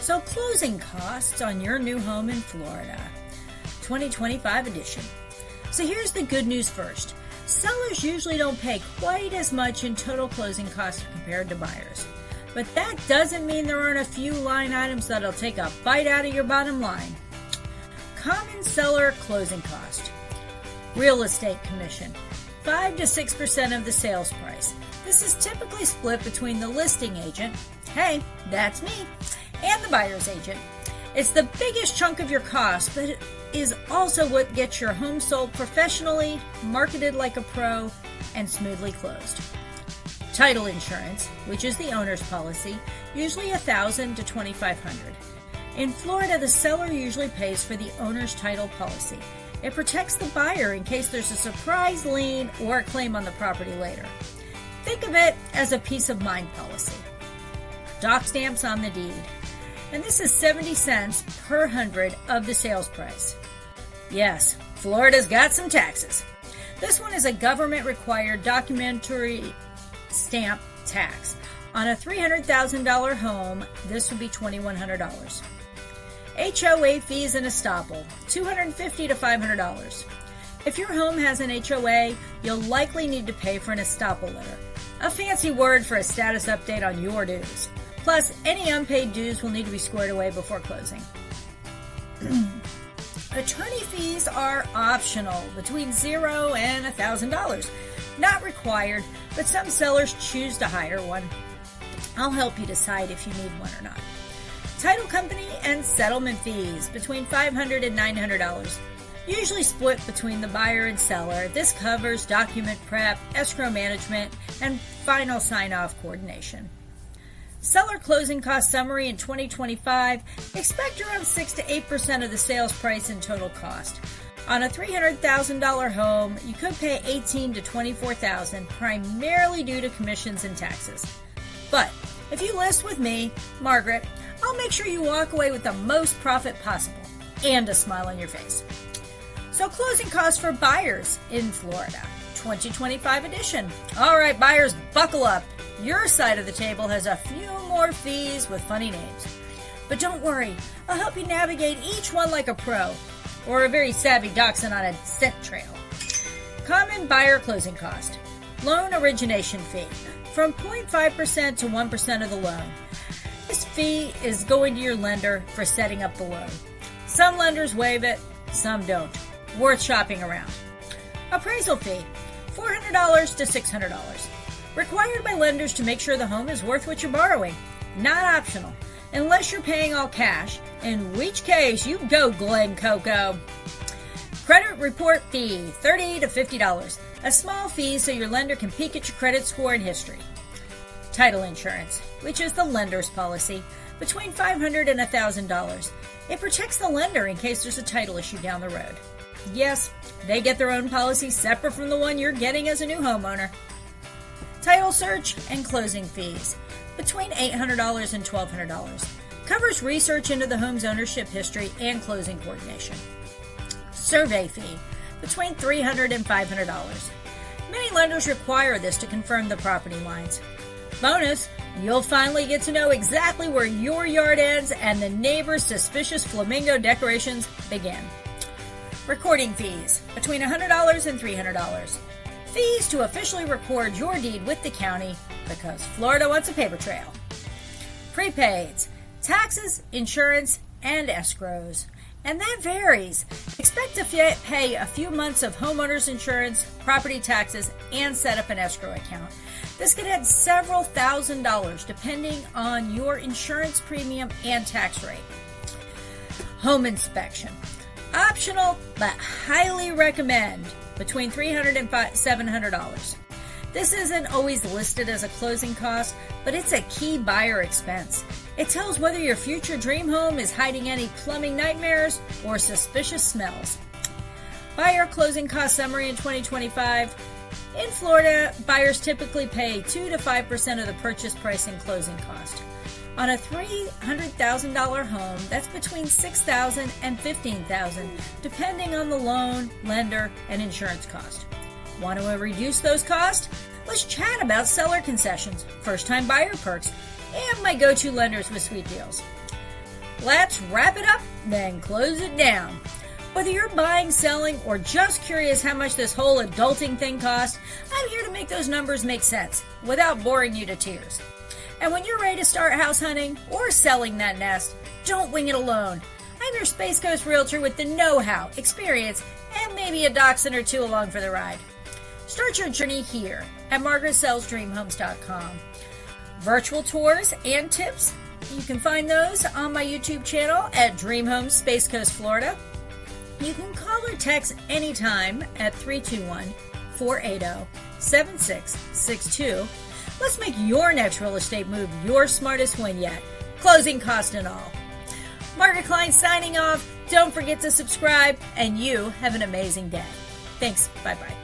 So closing costs on your new home in Florida, 2025 edition. So here's the good news first. Sellers usually don't pay quite as much in total closing costs compared to buyers. But that doesn't mean there aren't a few line items that'll take a bite out of your bottom line. Common seller closing cost. Real estate commission, 5 to 6% of the sales price. This is typically split between the listing agent, hey, that's me, and the buyer's agent. It's the biggest chunk of your cost, but it is also what gets your home sold professionally, marketed like a pro, and smoothly closed. Title insurance, which is the owner's policy, usually $1,000 to $2,500. In Florida, the seller usually pays for the owner's title policy. It protects the buyer in case there's a surprise lien or a claim on the property later. Think of it as a peace of mind policy. Doc stamps on the deed. And this is 70 cents per 100 of the sales price. Yes, Florida's got some taxes. This one is a government-required documentary stamp tax. On a $300,000 home, this would be $2,100. HOA fees and estoppel, $250 to $500. If your home has an HOA, you'll likely need to pay for an estoppel letter, a fancy word for a status update on your dues. Plus, any unpaid dues will need to be squared away before closing. Attorney fees are optional, between $0 and $1,000. Not required, but some sellers choose to hire one. I'll help you decide if you need one or not. Title company and settlement fees, between $500 and $900. Usually split between the buyer and seller. This covers document prep, escrow management, and final sign-off coordination. Seller closing cost summary in 2025, expect around 6 to 8% of the sales price in total cost. On a $300,000 home, you could pay $18,000 to $24,000, primarily due to commissions and taxes. But if you list with me, Margarett, I'll make sure you walk away with the most profit possible and a smile on your face. So closing costs for buyers in Florida, 2025 edition. All right, buyers, buckle up. Your side of the table has a few more fees with funny names. But don't worry, I'll help you navigate each one like a pro, or a very savvy dachshund on a scent trail. Common buyer closing cost. Loan origination fee, from 0.5% to 1% of the loan. This fee is going to your lender for setting up the loan. Some lenders waive it, some don't. Worth shopping around. Appraisal fee, $400 to $600. Required by lenders to make sure the home is worth what you're borrowing. Not optional, unless you're paying all cash, in which case you go Glen Coco. Credit report fee, $30 to $50. A small fee so your lender can peek at your credit score and history. Title insurance, which is the lender's policy, between $500 and $1,000. It protects the lender in case there's a title issue down the road. Yes, they get their own policy separate from the one you're getting as a new homeowner. Title search and closing fees, between $800 and $1,200. Covers research into the home's ownership history and closing coordination. Survey fee, between $300 and $500. Many lenders require this to confirm the property lines. Bonus, you'll finally get to know exactly where your yard ends and the neighbor's suspicious flamingo decorations begin. Recording fees, between $100 and $300. Fees to officially record your deed with the county because Florida wants a paper trail. Prepaids, taxes, insurance, and escrows. And that varies. Expect to pay a few months of homeowner's insurance, property taxes, and set up an escrow account. This could add several $1,000s depending on your insurance premium and tax rate. Home inspection. Optional, but highly recommend, between $300 and $700. This isn't always listed as a closing cost, but it's a key buyer expense. It tells whether your future dream home is hiding any plumbing nightmares or suspicious smells. Buyer closing cost summary in 2025. In Florida, buyers typically pay 2 to 5% of the purchase price in closing cost. On a $300,000 home, that's between $6,000 and $15,000, depending on the loan, lender, and insurance cost. Want to reduce those costs? Let's chat about seller concessions, first-time buyer perks, and my go-to lenders with sweet deals. Let's wrap it up, then close it down. Whether you're buying, selling, or just curious how much this whole adulting thing costs, I'm here to make those numbers make sense without boring you to tears. And when you're ready to start house hunting or selling that nest, don't wing it alone. I'm your Space Coast Realtor with the know-how, experience, and maybe a dachshund or two along for the ride. Start your journey here at margarettsellsdreamhomes.com. Virtual tours and tips, you can find those on my YouTube channel at Dream Homes Space Coast, Florida. You can call or text anytime at 321-480-7662. Let's make your next real estate move your smartest win yet, closing cost and all. Margaret Klein signing off. Don't forget to subscribe, and you have an amazing day. Thanks. Bye-bye.